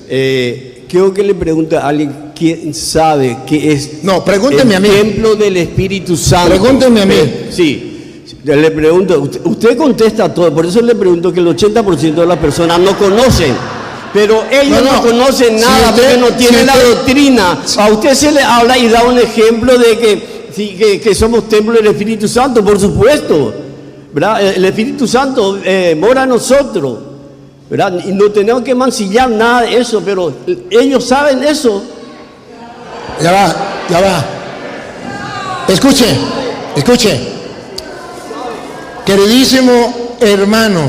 Quiero que le pregunte a alguien que sabe que es No, pregúnteme a mí. templo del Espíritu Santo. Pregúnteme a mí. Sí, le pregunto, usted contesta todo, por eso le pregunto que el 80% de las personas no conocen. Pero ellos no conocen nada, porque no tienen la doctrina. A usted se le habla y da un ejemplo de que somos templo del Espíritu Santo, por supuesto, ¿verdad? El Espíritu Santo mora en nosotros, ¿verdad? Y no tenemos que mancillar nada de eso, pero ellos saben eso. Ya va. Escuche. Queridísimo hermano,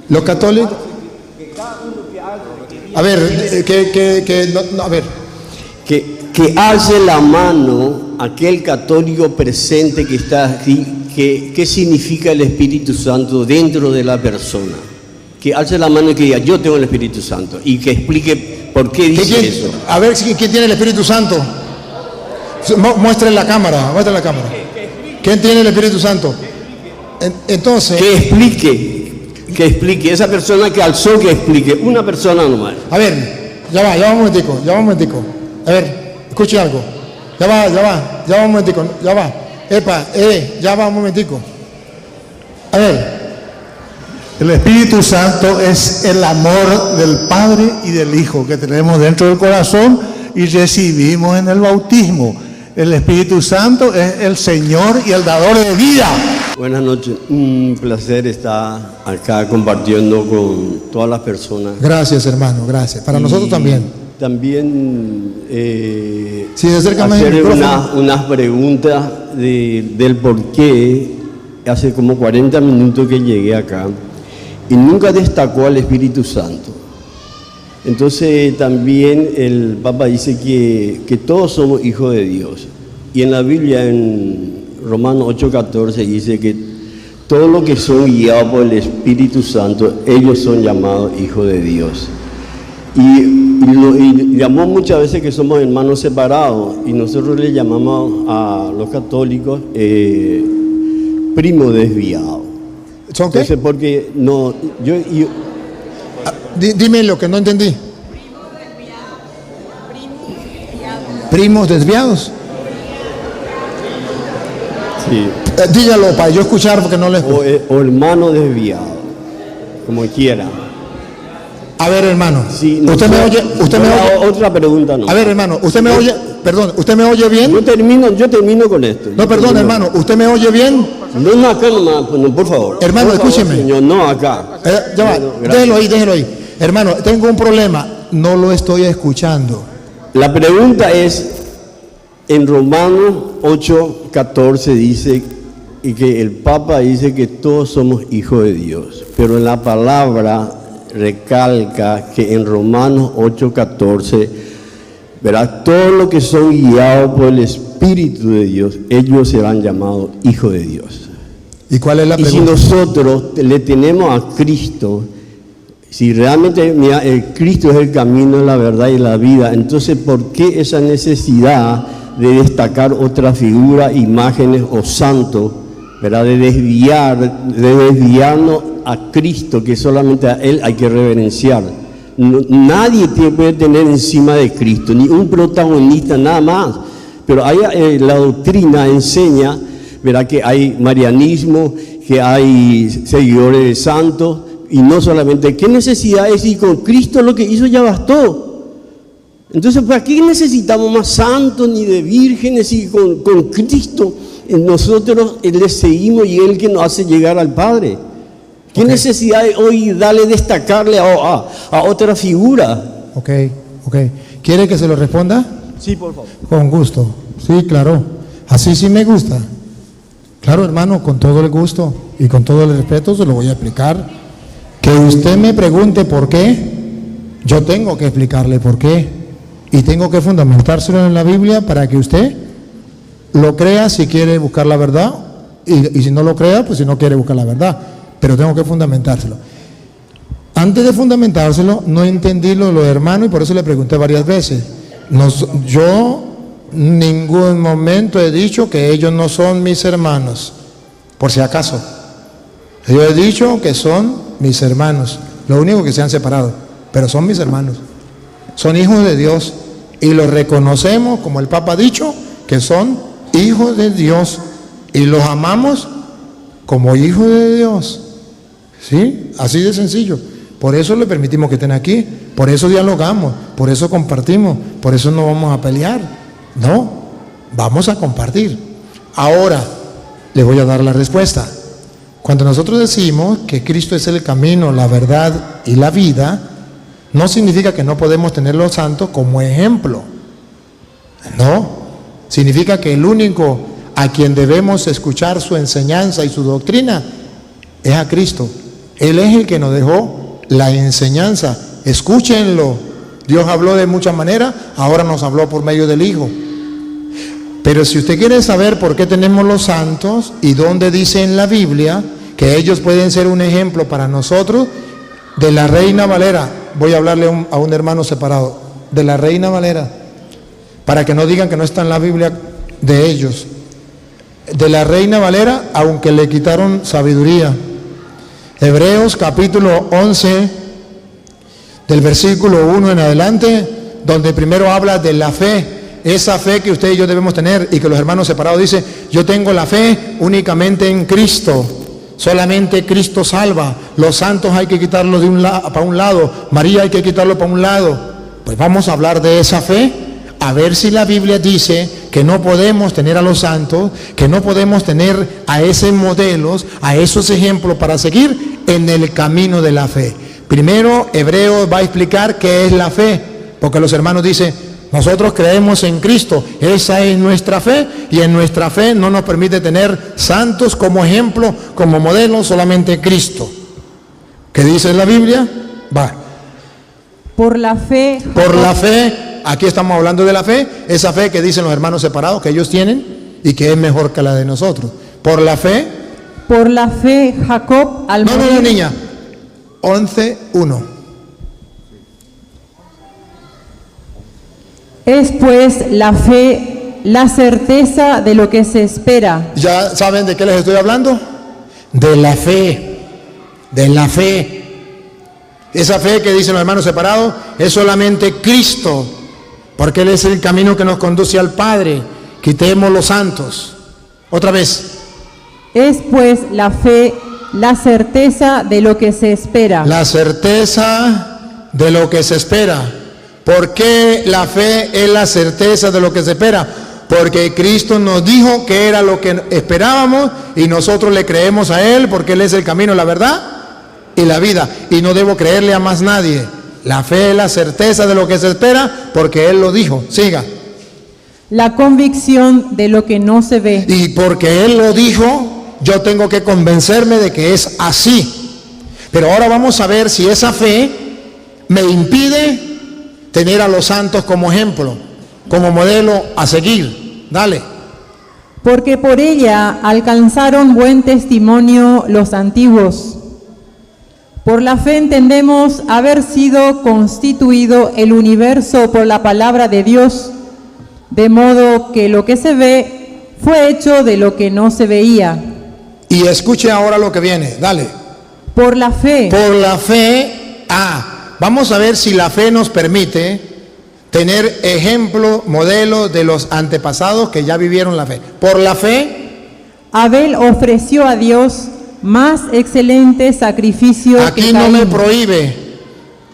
los católicos. A ver, Que alce la mano aquel católico presente que está aquí, ¿qué significa el Espíritu Santo dentro de la persona? Que alce la mano y que diga, yo tengo el Espíritu Santo, y que explique por qué dice eso. A ver, ¿quién tiene el Espíritu Santo? Muestre la cámara. ¿Quién tiene el Espíritu Santo? Entonces... Que explique, esa persona que alzó, que explique, una persona nomás. A ver, ya va un momentico. A ver, escuche algo. Ya va un momentico, ya va un momentico. A ver. El Espíritu Santo es el amor del Padre y del Hijo que tenemos dentro del corazón y recibimos en el bautismo. El Espíritu Santo es el Señor y el dador de vida. Buenas noches, un placer estar acá compartiendo con todas las personas. Gracias, hermano, gracias. Para nosotros también. También sí, hacer unas preguntas del por qué. Hace como 40 minutos que llegué acá y nunca destacó al Espíritu Santo. Entonces también el Papa dice que todos somos hijos de Dios. Y en la Biblia, en Romanos 8:14, dice que todos los que son guiados por el Espíritu Santo, ellos son llamados hijos de Dios. Y llamó muchas veces que somos hermanos separados, y nosotros le llamamos a los católicos primos desviados. ¿Son qué? Entonces, porque no, dime lo que no entendí. Primos desviados. Sí. Dígalo para yo escuchar porque no le escucho. O hermano desviado, como quiera. A ver, hermano. Sí, usted me oye. Otra pregunta no. A ver, hermano, usted me oye. Perdón, ¿usted me oye bien? Yo termino con esto. No, perdón, hermano, ¿usted me oye bien? No acá nomás, no, por favor. Hermano, por favor, escúcheme. Señor, no acá. Ya va, déjelo ahí. Hermano, tengo un problema, no lo estoy escuchando. La pregunta es, en Romanos 8:14 dice, y que el Papa dice que todos somos hijos de Dios, pero en la palabra recalca que en Romanos 8:14, verás, todos los que son guiados por el Espíritu de Dios, ellos serán llamados hijos de Dios. ¿Y cuál es la pregunta? Y si nosotros le tenemos a Cristo, si realmente el Cristo es el camino, la verdad y la vida, entonces ¿por qué esa necesidad de destacar otra figura, imágenes o santos, ¿verdad? De desviarnos a Cristo, que solamente a Él hay que reverenciar? Nadie puede tener encima de Cristo, ni un protagonista, nada más. Pero la doctrina enseña, ¿verdad?, que hay marianismo, que hay seguidores de santos, y no solamente, ¿qué necesidad es? Y con Cristo lo que hizo ya bastó. Entonces, ¿para qué necesitamos más santos ni de vírgenes? Y con Cristo nosotros le seguimos y Él que nos hace llegar al Padre. ¿Qué necesidad hay hoy destacarle a otra figura? Ok. ¿Quiere que se lo responda? Sí, por favor. Con gusto. Sí, claro. Así sí me gusta. Claro, hermano, con todo el gusto y con todo el respeto se lo voy a explicar. Que usted me pregunte por qué, yo tengo que explicarle por qué. Y tengo que fundamentárselo en la Biblia para que usted lo crea si quiere buscar la verdad. Y si no lo crea, pues si no quiere buscar la verdad. Pero tengo que fundamentárselo. Antes de fundamentárselo, no entendí lo de los hermanos y por eso le pregunté varias veces. Yo en ningún momento he dicho que ellos no son mis hermanos, por si acaso. Yo he dicho que son mis hermanos, lo único que se han separado. pero son mis hermanos. Son hijos de Dios y los reconocemos, como el Papa ha dicho, que son hijos de Dios y los amamos como hijos de Dios. ¿Sí? Así de sencillo. Por eso le permitimos que estén aquí, por eso dialogamos, por eso compartimos, por eso no vamos a pelear. No, vamos a compartir. Ahora, les voy a dar la respuesta. Cuando nosotros decimos que Cristo es el camino, la verdad y la vida, no significa que no podemos tener los santos como ejemplo. No, significa que el único a quien debemos escuchar su enseñanza y su doctrina es a Cristo. Él es el que nos dejó la enseñanza. Escúchenlo. Dios habló de muchas maneras, ahora nos habló por medio del Hijo. Pero si usted quiere saber por qué tenemos los santos y dónde dice en la Biblia que ellos pueden ser un ejemplo para nosotros, de la Reina Valera, voy a hablarle a un hermano separado, de la Reina Valera, para que no digan que no está en la Biblia de ellos. De la Reina Valera, aunque le quitaron sabiduría. Hebreos capítulo 11, del versículo 1 en adelante, donde primero habla de la fe. Esa fe que usted y yo debemos tener, y que los hermanos separados dicen: yo tengo la fe únicamente en Cristo, solamente Cristo salva, los santos hay que quitarlos para un lado, María hay que quitarlo para un lado. Pues vamos a hablar de esa fe, a ver si la Biblia dice que no podemos tener a los santos, que no podemos tener a esos modelos, a esos ejemplos para seguir en el camino de la fe. Primero, Hebreos va a explicar qué es la fe, porque los hermanos dicen: nosotros creemos en Cristo, esa es nuestra fe, y en nuestra fe no nos permite tener santos como ejemplo, como modelo, solamente Cristo. ¿Qué dice la Biblia? Va. Por la fe. Por la fe, aquí estamos hablando de la fe, esa fe que dicen los hermanos separados que ellos tienen y que es mejor que la de nosotros. Por la fe. Por la fe, Jacob al morir. No, niña. 11:1. Es pues la fe, la certeza de lo que se espera. ¿Ya saben de qué les estoy hablando? De la fe, de la fe. Esa fe que dicen los hermanos separados es solamente Cristo, porque Él es el camino que nos conduce al Padre. Quitemos los santos. Otra vez. Es pues la fe, la certeza de lo que se espera. La certeza de lo que se espera. ¿Por qué la fe es la certeza de lo que se espera? Porque Cristo nos dijo que era lo que esperábamos y nosotros le creemos a Él porque Él es el camino, la verdad y la vida. Y no debo creerle a más nadie. La fe es la certeza de lo que se espera porque Él lo dijo. Siga. La convicción de lo que no se ve. Y porque Él lo dijo, yo tengo que convencerme de que es así. Pero ahora vamos a ver si esa fe me impide tener a los santos como ejemplo, como modelo a seguir. Dale. Porque por ella alcanzaron buen testimonio los antiguos. Por la fe entendemos haber sido constituido el universo por la palabra de Dios, de modo que lo que se ve fue hecho de lo que no se veía. Y escuche ahora lo que viene. Dale. Por la fe. Por la fe. Vamos a ver si la fe nos permite tener ejemplo, modelo de los antepasados que ya vivieron la fe. Por la fe, Abel ofreció a Dios más excelente sacrificio aquí que no Caín. me prohíbe,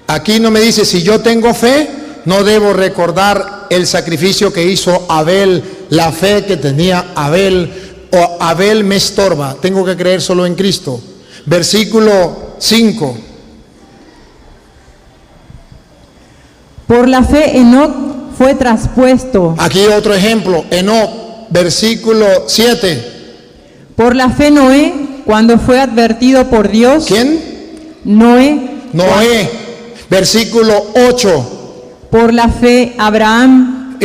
aquí no me dice si yo tengo fe, no debo recordar el sacrificio que hizo Abel, la fe que tenía Abel, o Abel me estorba, tengo que creer solo en Cristo. Versículo 5. Por la fe Enoc fue traspuesto. Aquí otro ejemplo, Enoc, versículo 7. Por la fe Noé, cuando fue advertido por Dios. ¿Quién? Noé. Noé, versículo 8. Por la fe Abraham.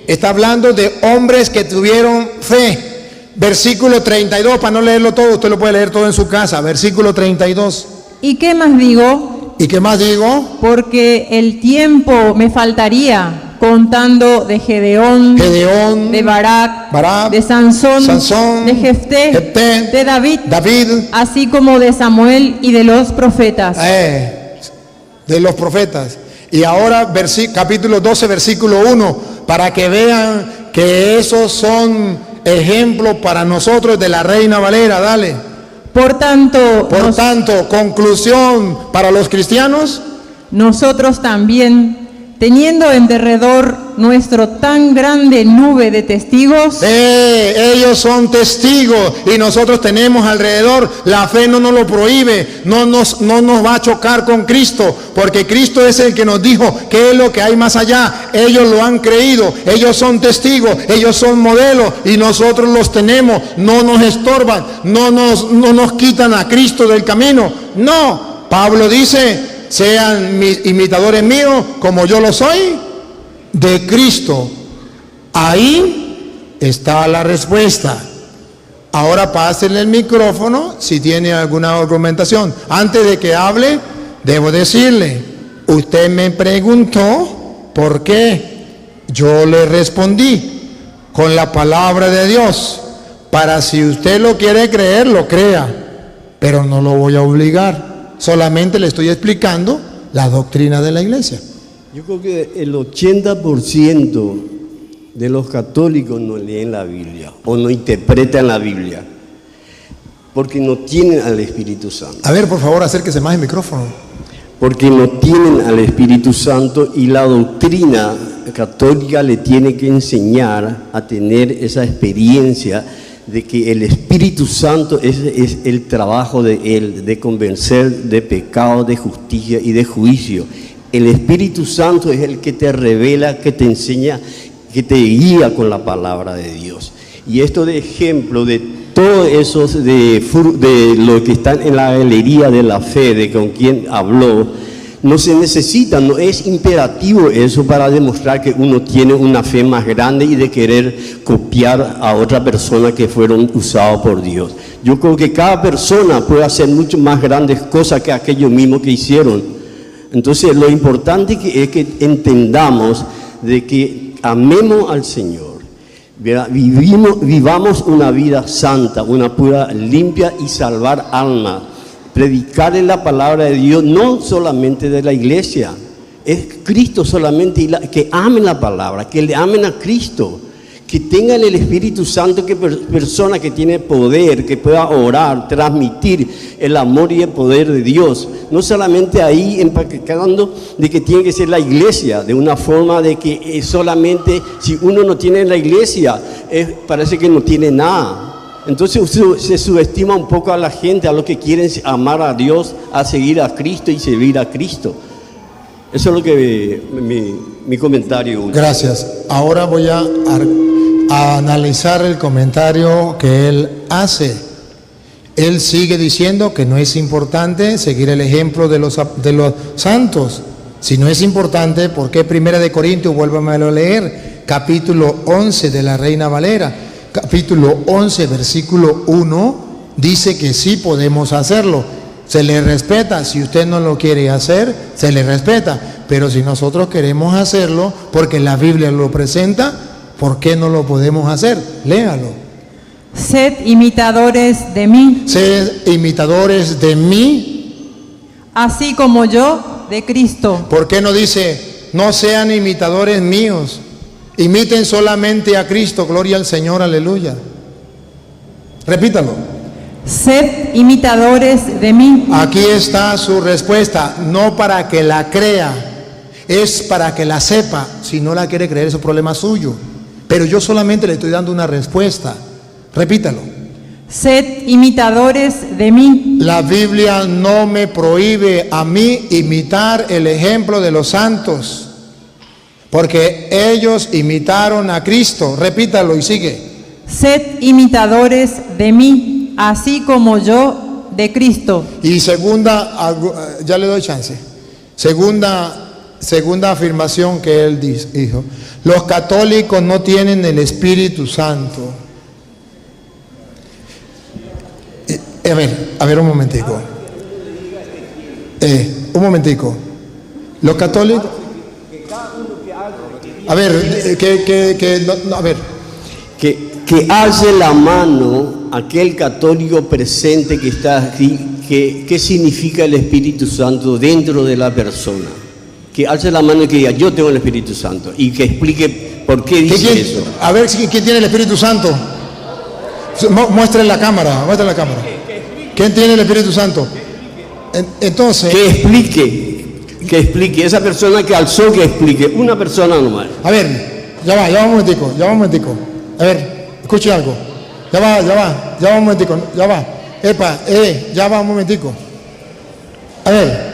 Está hablando de hombres que tuvieron fe. Versículo 32, para no leerlo todo, usted lo puede leer todo en su casa. Versículo 32. ¿Y qué más digo? ¿Y qué más digo? Porque el tiempo me faltaría contando de Gedeón, de Barak, de Sansón, de Jefté, de David, así como de Samuel y de los profetas. de los profetas. Y ahora capítulo 12, versículo 1, para que vean que esos son ejemplos para nosotros de la Reina Valera. Dale. Por tanto, conclusión para los cristianos. nosotros también, teniendo en derredor nuestro tan grande nube de testigos, Ellos son testigos y nosotros tenemos alrededor. La fe no nos lo prohíbe, no nos va a chocar con Cristo, porque Cristo es el que nos dijo qué es lo que hay más allá. Ellos lo han creído, ellos son testigos, ellos son modelos y nosotros los tenemos. No nos estorban, no nos quitan a Cristo del camino. No, Pablo dice: sean mis imitadores míos como yo lo soy de Cristo. Ahí está la respuesta. Ahora pásenle el micrófono si tiene alguna argumentación. Antes de que hable, debo decirle, usted me preguntó por qué. Yo le respondí con la palabra de Dios, para si usted lo quiere creer, lo crea, pero no lo voy a obligar. Solamente le estoy explicando la doctrina de la iglesia. Yo creo que el 80% de los católicos no leen la Biblia o no interpretan la Biblia porque no tienen al Espíritu Santo. A ver, por favor, acérquese más el micrófono. Porque no tienen al Espíritu Santo y la doctrina católica le tiene que enseñar a tener esa experiencia de que el Espíritu Santo es el trabajo de Él, de convencer de pecado, de justicia y de juicio. El Espíritu Santo es el que te revela, que te enseña, que te guía con la palabra de Dios. Y esto de ejemplo de todos esos de lo que están en la galería de la fe, de con quien habló, no se necesita, no es imperativo eso para demostrar que uno tiene una fe más grande y de querer copiar a otra persona que fueron usados por Dios. Yo creo que cada persona puede hacer mucho más grandes cosas que aquellos mismos que hicieron. Entonces lo importante es que entendamos de que amemos al Señor, vivamos una vida santa, una pura, limpia y salvar almas. Predicar en la palabra de Dios, no solamente de la iglesia, es Cristo solamente, que amen la palabra, que le amen a Cristo, que tengan el Espíritu Santo, que persona que tiene poder, que pueda orar, transmitir el amor y el poder de Dios. No solamente ahí empaquetando de que tiene que ser la iglesia, de una forma de que solamente si uno no tiene la iglesia, parece que no tiene nada. Entonces se subestima un poco a la gente, a los que quieren amar a Dios, a seguir a Cristo y servir a Cristo. Eso es lo que mi comentario. Gracias. Ahora voy a analizar el comentario que él hace. Él sigue diciendo que no es importante seguir el ejemplo de los santos. Si no es importante, ¿por qué 1 de Corintios? Vuélvame a leer, capítulo 11 de la Reina Valera. Capítulo 11, versículo 1, dice que sí podemos hacerlo. Se le respeta. Si usted no lo quiere hacer, se le respeta. Pero si nosotros queremos hacerlo, porque la Biblia lo presenta, ¿por qué no lo podemos hacer? Léalo. sed imitadores de mí, Sed imitadores de mí, así como yo de Cristo. ¿por qué no dice, no sean imitadores míos? Imiten solamente a Cristo, gloria al Señor, aleluya. Repítalo. Sed imitadores de mí. Aquí está su respuesta, no para que la crea, es para que la sepa. Si no la quiere creer, es un problema suyo. Pero yo solamente le estoy dando una respuesta. Repítalo. Sed imitadores de mí. La Biblia no me prohíbe a mí imitar el ejemplo de los santos, porque ellos imitaron a Cristo. Repítalo y sigue. Sed imitadores de mí, así como yo de Cristo. Y segunda, ya le doy chance. Segunda afirmación que él dijo: los católicos no tienen el Espíritu Santo. A ver un momentico. Un momentico. Los católicos. A ver, Que alce la mano aquel católico presente que está aquí, ¿qué significa el Espíritu Santo dentro de la persona? Que alce la mano y que diga, yo tengo el Espíritu Santo, y que explique por qué dice eso. A ver, ¿quién tiene el Espíritu Santo? Muestre la cámara, muestre la cámara. ¿Quién tiene el Espíritu Santo? Entonces, Que explique, esa persona que alzó, que explique, una persona nomás. a ver, ya va un momentico. A ver, escuche algo. Ya va un momentico, ya va. Ya va un momentico. A ver.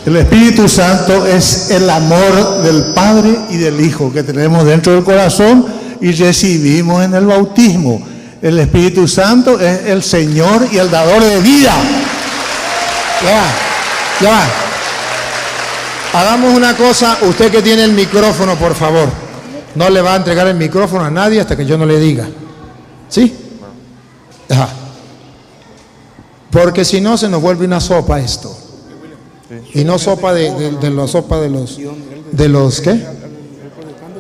El Espíritu Santo es el amor del Padre y del Hijo que tenemos dentro del corazón y recibimos en el bautismo. El Espíritu Santo es el Señor y el dador de vida. Ya va. Hagamos una cosa, usted que tiene el micrófono, por favor. No le va a entregar el micrófono a nadie hasta que yo no le diga. ¿Sí? Ajá. Porque si no se nos vuelve una sopa esto. Y no sopa de los ¿qué?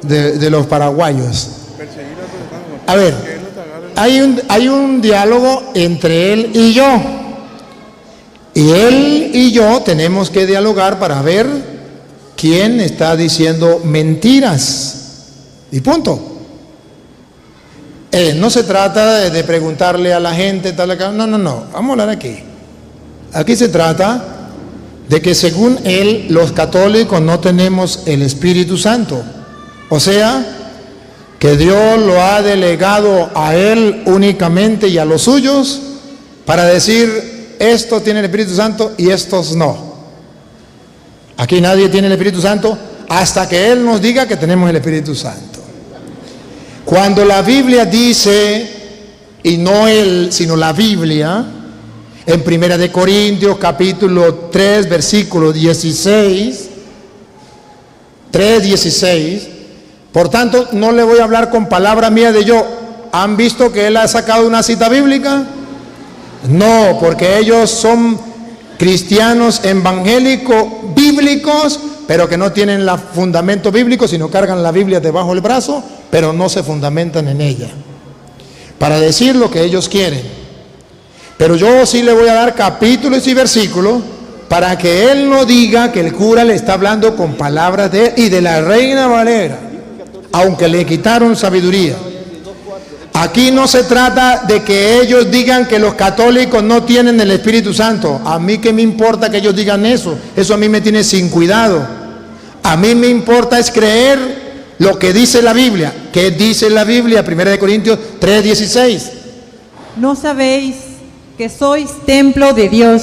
De los paraguayos. A ver, hay un diálogo entre él y yo. Y él y yo tenemos que dialogar para ver quién está diciendo mentiras. Y punto. No se trata de preguntarle a la gente tal. No. Vamos a hablar aquí. Aquí se trata de que según él, los católicos no tenemos el Espíritu Santo. O sea, que Dios lo ha delegado a él únicamente y a los suyos para decir, estos tienen el Espíritu Santo y estos no. Aquí nadie tiene el Espíritu Santo hasta que él nos diga que tenemos el Espíritu Santo. Cuando la Biblia dice, y no él, sino la Biblia, en 1 Corintios capítulo 3 versículo 16, 3:16, por tanto no le voy a hablar con palabra mía de yo. ¿Han visto que él ha sacado una cita bíblica? No, porque ellos son cristianos evangélicos bíblicos, pero que no tienen el fundamento bíblico, sino cargan la Biblia debajo del brazo, pero no se fundamentan en ella, para decir lo que ellos quieren. Pero yo sí le voy a dar capítulos y versículos para que él no diga que el cura le está hablando con palabras de él y de la Reina Valera, aunque le quitaron sabiduría. Aquí no se trata de que ellos digan que los católicos no tienen el Espíritu Santo. A mí qué me importa que ellos digan eso. Eso a mí me tiene sin cuidado. A mí me importa es creer lo que dice la Biblia. ¿Qué dice la Biblia? 1 Corintios 3:16. ¿No sabéis que sois templo de Dios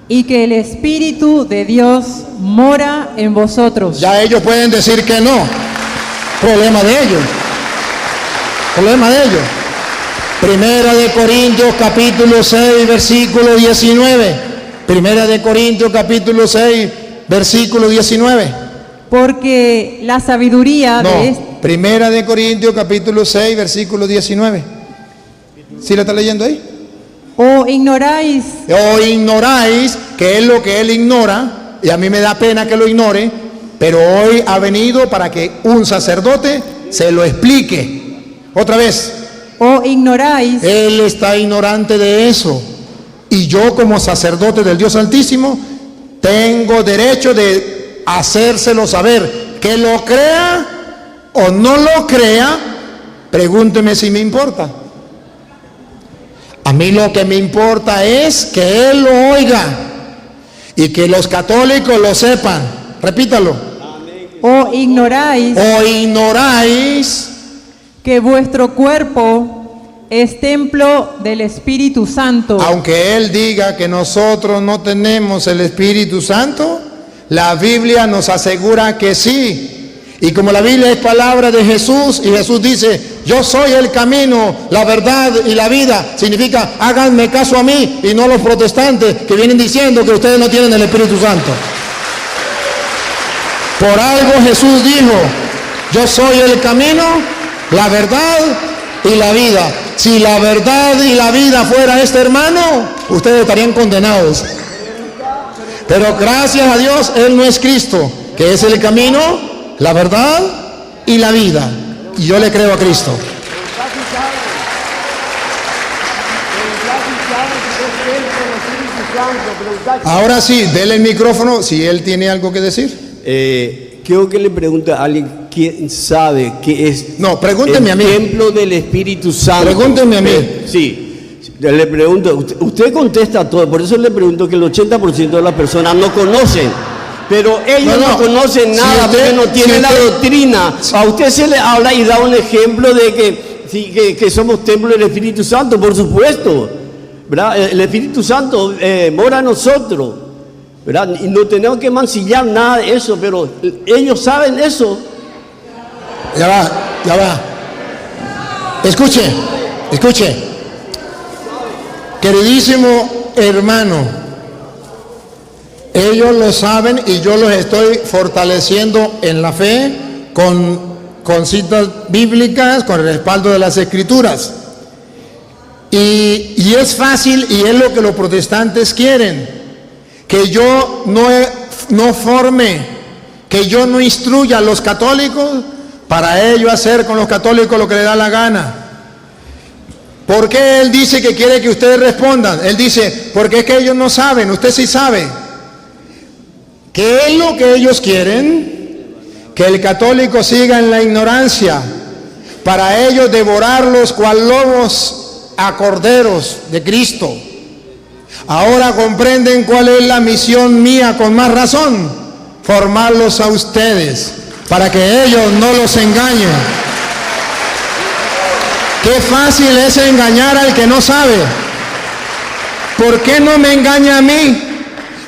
y que el Espíritu de Dios mora en vosotros? Ya ellos pueden decir que no. Problema de ellos. Primera de Corintios capítulo 6 versículo 19. Primera de Corintios capítulo 6 versículo 19. Porque la sabiduría de Primera de Corintios capítulo 6 versículo 19. ¿Sí lo está leyendo ahí? O ignoráis que es lo que él ignora, y a mí me da pena que lo ignore, pero hoy ha venido para que un sacerdote se lo explique. Otra vez. O ignoráis. Él está ignorante de eso. Y yo como sacerdote del Dios Altísimo tengo derecho de hacérselo saber. Que lo crea o no lo crea, pregúnteme si me importa. A mí lo que me importa es que él lo oiga y que los católicos lo sepan. Repítalo. O ignoráis que vuestro cuerpo es templo del Espíritu Santo. Aunque él diga que nosotros no tenemos el Espíritu Santo, la Biblia nos asegura que sí. Y como la Biblia es palabra de Jesús, y Jesús dice, yo soy el camino, la verdad y la vida, significa, háganme caso a mí y no a los protestantes que vienen diciendo que ustedes no tienen el Espíritu Santo. Por algo Jesús dijo, yo soy el camino, la verdad y la vida. Si la verdad y la vida fuera este hermano, ustedes estarían condenados. Pero gracias a Dios, Él no es Cristo, que es el camino, la verdad y la vida. Y yo le creo a Cristo. Ahora sí, dele el micrófono si él tiene algo que decir. Quiero que le pregunte a alguien que sabe qué es No, pregúnteme a mí. el templo del Espíritu Santo. Pregúnteme a mí. Sí, le pregunto, usted contesta todo, por eso le pregunto que el 80% de las personas no conocen, pero ellos no conocen nada, porque no tienen la doctrina. A usted se le habla y da un ejemplo de que somos templo del Espíritu Santo, por supuesto, ¿verdad? El Espíritu Santo mora en nosotros, ¿verdad? Y no tenemos que mancillar nada de eso, pero ellos saben eso. Ya va. Escuche. Queridísimo hermano, ellos lo saben y yo los estoy fortaleciendo en la fe con citas bíblicas, con el respaldo de las Escrituras. Y es fácil y es lo que los protestantes quieren, que yo no forme, que yo no instruya a los católicos para ellos hacer con los católicos lo que les da la gana. ¿Por qué él dice que quiere que ustedes respondan? Él dice, porque es que ellos no saben, usted sí sabe. ¿Qué es lo que ellos quieren? Que el católico siga en la ignorancia, para ellos devorarlos cual lobos a corderos de Cristo. Ahora comprenden cuál es la misión mía con más razón, formarlos a ustedes, para que ellos no los engañen. Qué fácil es engañar al que no sabe. ¿Por qué no me engaña a mí?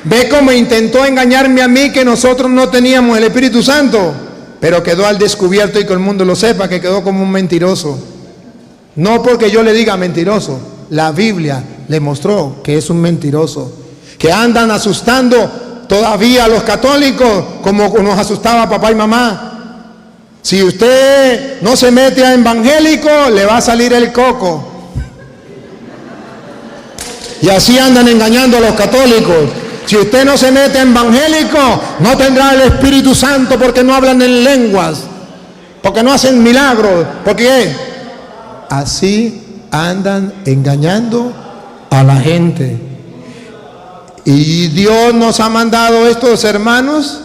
Ve cómo intentó engañarme a mí, que nosotros no teníamos el Espíritu Santo, pero quedó al descubierto y que el mundo lo sepa, que quedó como un mentiroso. No porque yo le diga mentiroso, la Biblia le mostró que es un mentiroso, que andan asustando todavía a los católicos como nos asustaba papá y mamá. Si usted no se mete a evangélico, le va a salir el coco. Y así andan engañando a los católicos. Si usted no se mete a evangélico, no tendrá el Espíritu Santo, porque no hablan en lenguas, porque no hacen milagros, porque así andan engañando a la gente. Y Dios nos ha mandado estos hermanos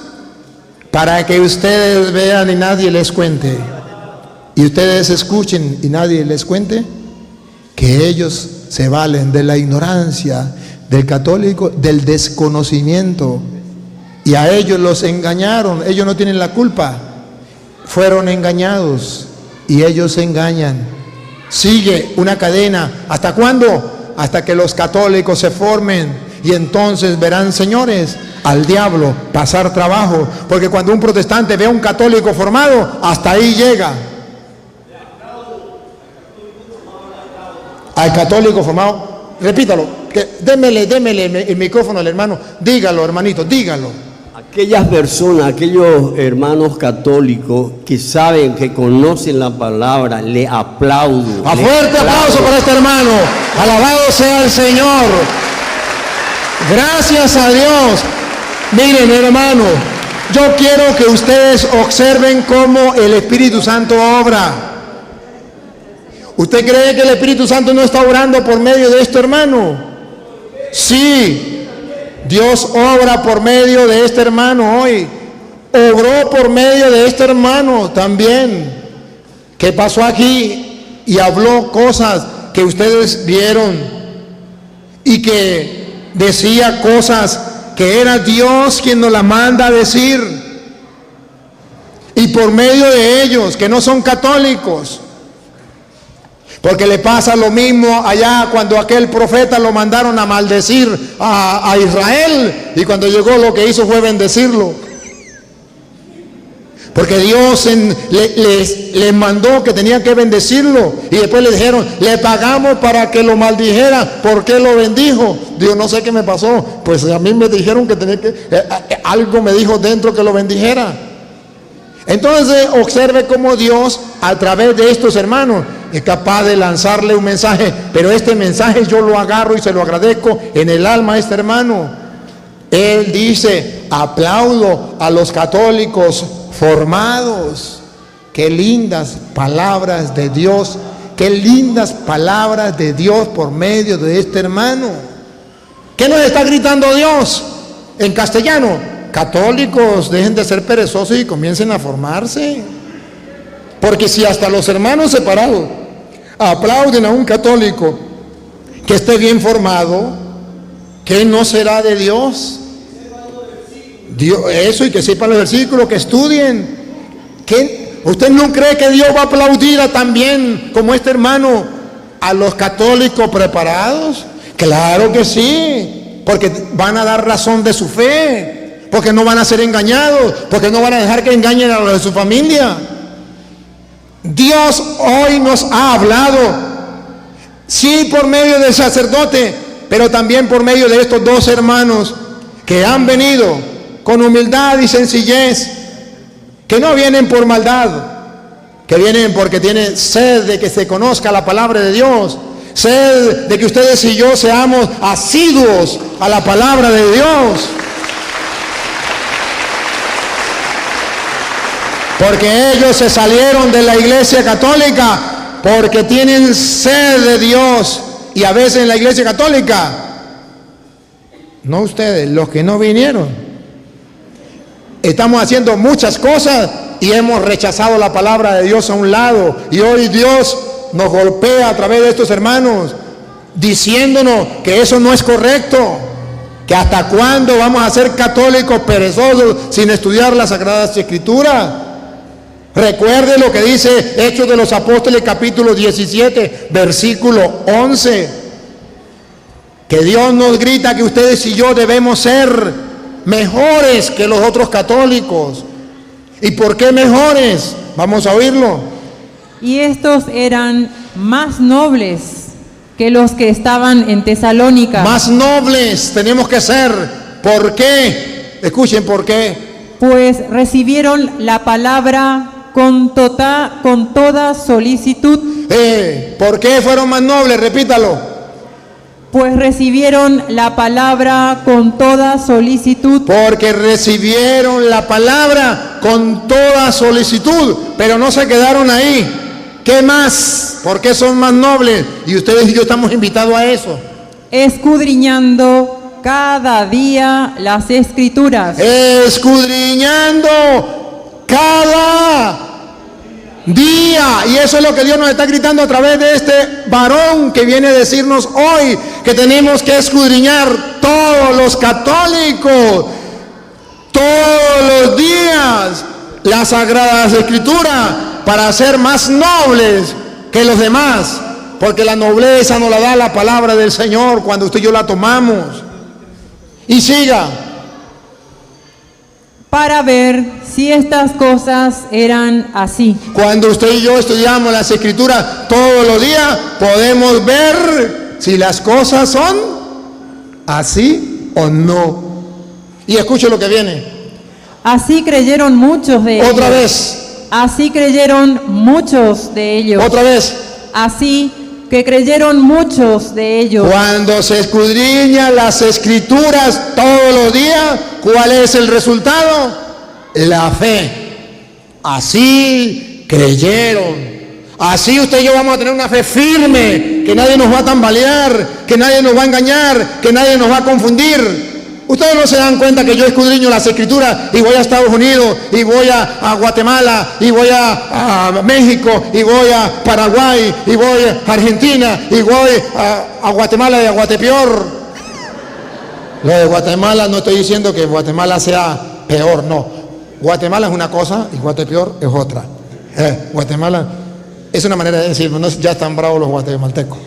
para que ustedes vean y nadie les cuente, y ustedes escuchen y nadie les cuente, que ellos se valen de la ignorancia del católico, del desconocimiento, y a ellos los engañaron. Ellos no tienen la culpa, fueron engañados y ellos se engañan. Sigue una cadena. ¿Hasta cuándo? Hasta que los católicos se formen, y entonces verán, señores, al diablo pasar trabajo, porque cuando un protestante ve a un católico formado, hasta ahí llega. Al católico formado, repítalo, démele el micrófono al hermano, dígalo, hermanito, dígalo. Aquellas personas, aquellos hermanos católicos que saben, que conocen la palabra, le aplaudo. A fuerte aplauso para este hermano. Alabado sea el Señor. Gracias a Dios. Miren, hermano, yo quiero que ustedes observen cómo el Espíritu Santo obra. ¿Usted cree que el Espíritu Santo no está obrando por medio de este hermano? Sí, Dios obra por medio de este hermano hoy. Obró por medio de este hermano también, que pasó aquí y habló cosas que ustedes vieron, y que decía cosas que era Dios quien nos la manda a decir. Y por medio de ellos, que no son católicos, porque le pasa lo mismo allá cuando aquel profeta lo mandaron a maldecir a Israel, y cuando llegó lo que hizo fue bendecirlo, porque Dios les mandó que tenían que bendecirlo, y después le dijeron, le pagamos para que lo maldijera. ¿Por qué lo bendijo? Dios, no sé qué me pasó, pues a mí me dijeron que tenía que, algo me dijo dentro que lo bendijera. Entonces observe cómo Dios, a través de estos hermanos, es capaz de lanzarle un mensaje, pero este mensaje yo lo agarro y se lo agradezco en el alma a este hermano. Él dice, aplaudo a los católicos formados. Qué lindas palabras de Dios, qué lindas palabras de Dios por medio de este hermano. ¿Qué nos está gritando Dios en castellano? Católicos, dejen de ser perezosos y comiencen a formarse. Porque si hasta los hermanos separados aplauden a un católico que esté bien formado, ¿qué no será de Dios? Eso, y que sepan los versículos, que estudien. ¿Usted no cree que Dios va a aplaudir también, como este hermano, a los católicos preparados? Claro que sí, porque van a dar razón de su fe, porque no van a ser engañados, porque no van a dejar que engañen a los de su familia. Dios hoy nos ha hablado, sí, por medio del sacerdote, pero también por medio de estos dos hermanos que han venido con humildad y sencillez, que no vienen por maldad, que vienen porque tienen sed de que se conozca la palabra de Dios, sed de que ustedes y yo seamos asiduos a la palabra de Dios. Porque ellos se salieron de la iglesia católica porque tienen sed de Dios. Y a veces en la iglesia católica, no ustedes, los que no vinieron, estamos haciendo muchas cosas y hemos rechazado la palabra de Dios a un lado. Y hoy Dios nos golpea a través de estos hermanos, diciéndonos que eso no es correcto. Que hasta cuándo vamos a ser católicos perezosos sin estudiar las Sagradas Escrituras. Recuerde lo que dice Hechos de los Apóstoles capítulo 17, versículo 11. Que Dios nos grita que ustedes y yo debemos ser mejores que los otros católicos. ¿Y por qué mejores? Vamos a oírlo. Y estos eran más nobles que los que estaban en Tesalónica. Más nobles tenemos que ser. ¿Por qué? Escuchen por qué. Pues recibieron la palabra con toda solicitud. ¿Por qué fueron más nobles? Repítalo. Pues recibieron la palabra con toda solicitud. Porque recibieron la palabra con toda solicitud, pero no se quedaron ahí. ¿Qué más? ¿Por qué son más nobles? Y ustedes y yo estamos invitados a eso. Escudriñando cada día las Escrituras. Escudriñando cada día. Y eso es lo que Dios nos está gritando a través de este varón que viene a decirnos hoy, que tenemos que escudriñar todos los católicos, todos los días, las Sagradas Escrituras, para ser más nobles que los demás, porque la nobleza nos la da la palabra del Señor cuando usted y yo la tomamos. Y siga. Para ver si estas cosas eran así. Cuando usted y yo estudiamos las Escrituras todos los días, podemos ver si las cosas son así o no. Y escuche lo que viene. Así creyeron muchos de ellos. Otra vez. Así creyeron muchos de ellos. Otra vez. Así que creyeron muchos de ellos. Cuando se escudriña las Escrituras todos los días, ¿cuál es el resultado? La fe. Así creyeron. Así usted y yo vamos a tener una fe firme, que nadie nos va a tambalear, que nadie nos va a engañar, que nadie nos va a confundir. Ustedes no se dan cuenta que yo escudriño las Escrituras y voy a Estados Unidos, y voy a Guatemala, y voy a México, y voy a Paraguay, y voy a Argentina, y voy a Guatemala y a Guatepeor. Lo de Guatemala, no estoy diciendo que Guatemala sea peor, no. Guatemala es una cosa y Guatepeor es otra. Guatemala es una manera de decir, no, ya están bravos los guatemaltecos.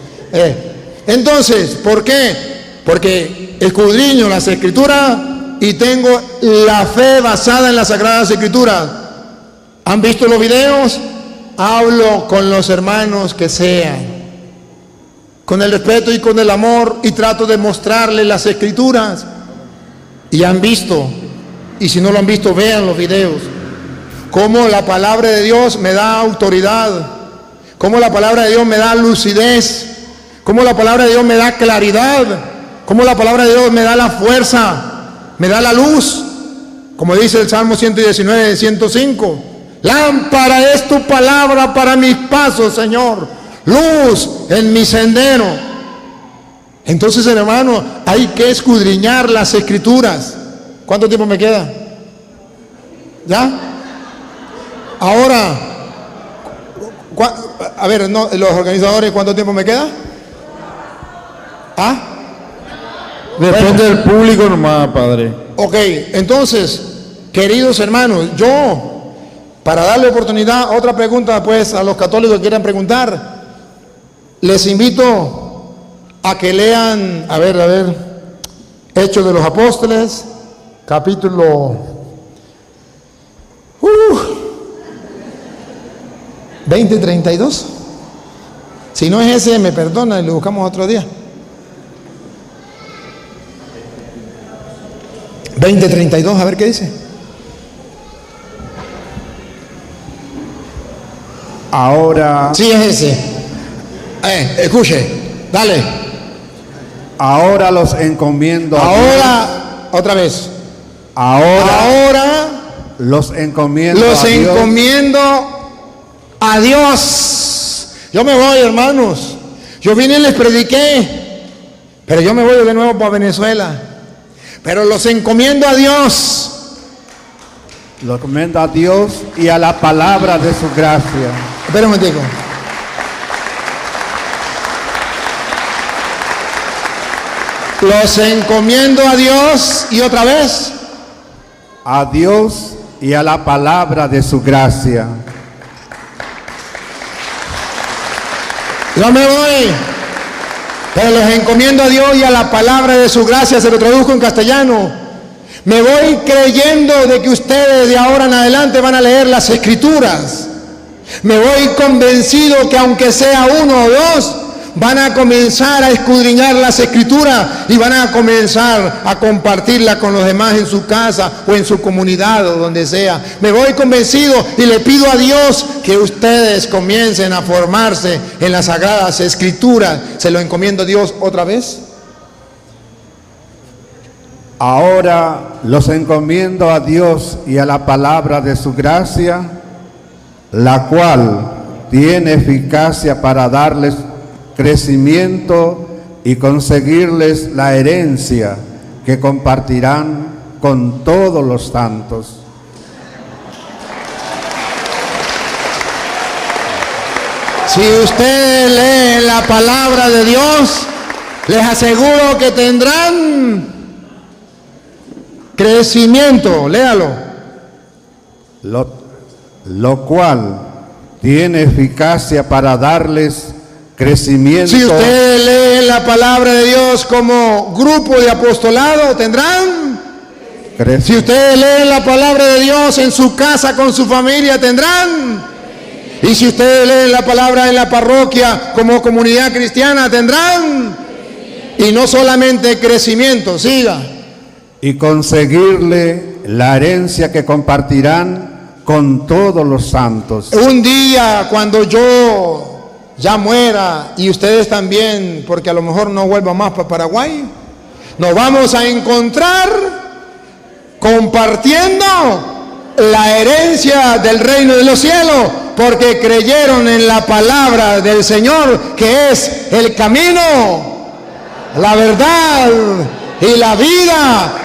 Entonces, ¿por qué? Porque escudriño las Escrituras y tengo la fe basada en las Sagradas Escrituras. ¿Han visto los videos? Hablo con los hermanos que sean, con el respeto y con el amor, y trato de mostrarles las Escrituras. Y han visto, y si no lo han visto, vean los videos, cómo la palabra de Dios me da autoridad, cómo la palabra de Dios me da lucidez, cómo la palabra de Dios me da claridad, cómo la palabra de Dios me da la fuerza, me da la luz, como dice el Salmo 119, 105. Lámpara es tu palabra para mis pasos, Señor, luz en mi sendero. Entonces, hermano, hay que escudriñar las escrituras. ¿Cuánto tiempo me queda? ¿Ya? Ahora, a ver, no, los organizadores, ¿cuánto tiempo me queda? ¿Ah? Depende del público nomás, padre. Ok, entonces, queridos hermanos, yo, para darle oportunidad, otra pregunta pues a los católicos que quieran preguntar, les invito a que lean, a ver, Hechos de los Apóstoles, capítulo 20:32. Si no es ese, me perdona y lo buscamos otro día. 20:32, a ver qué dice. Ahora, Sí, es ese. Escuche, dale. ahora los encomiendo a Dios. Ahora, otra vez. Ahora Los encomiendo los a Dios. encomiendo a Dios. Yo me voy, hermanos. Yo vine y les prediqué, pero yo me voy de nuevo para Venezuela. Pero los encomiendo a Dios. Los encomiendo a Dios y a la palabra de su gracia. Espera un momentico. Los encomiendo a Dios y otra vez. A Dios y a la palabra de su gracia. Yo me voy, pero los encomiendo a Dios y a la palabra de su gracia. Se lo traduzco en castellano. Me voy creyendo de que ustedes de ahora en adelante van a leer las escrituras. Me voy convencido que aunque sea uno o dos, van a comenzar a escudriñar las escrituras y van a comenzar a compartirla con los demás en su casa o en su comunidad o donde sea. Me voy convencido y le pido a Dios que ustedes comiencen a formarse en las sagradas escrituras. Se lo encomiendo a Dios otra vez. Ahora los encomiendo a Dios y a la palabra de su gracia, la cual tiene eficacia para darles crecimiento y conseguirles la herencia que compartirán con todos los santos. Si ustedes leen la palabra de Dios, les aseguro que tendrán crecimiento. Léalo. Lo cual tiene eficacia para darles crecimiento. Si ustedes leen la palabra de Dios como grupo de apostolado, tendrán. Si ustedes leen la palabra de Dios en su casa con su familia, tendrán. Y si ustedes leen la palabra en la parroquia como comunidad cristiana, tendrán. Y no solamente crecimiento, siga. Y conseguirle la herencia que compartirán con todos los santos. Un día cuando yo ya muera y ustedes también, porque a lo mejor no vuelva más para Paraguay, nos vamos a encontrar compartiendo la herencia del reino de los cielos, porque creyeron en la palabra del Señor, que es el camino, la verdad y la vida.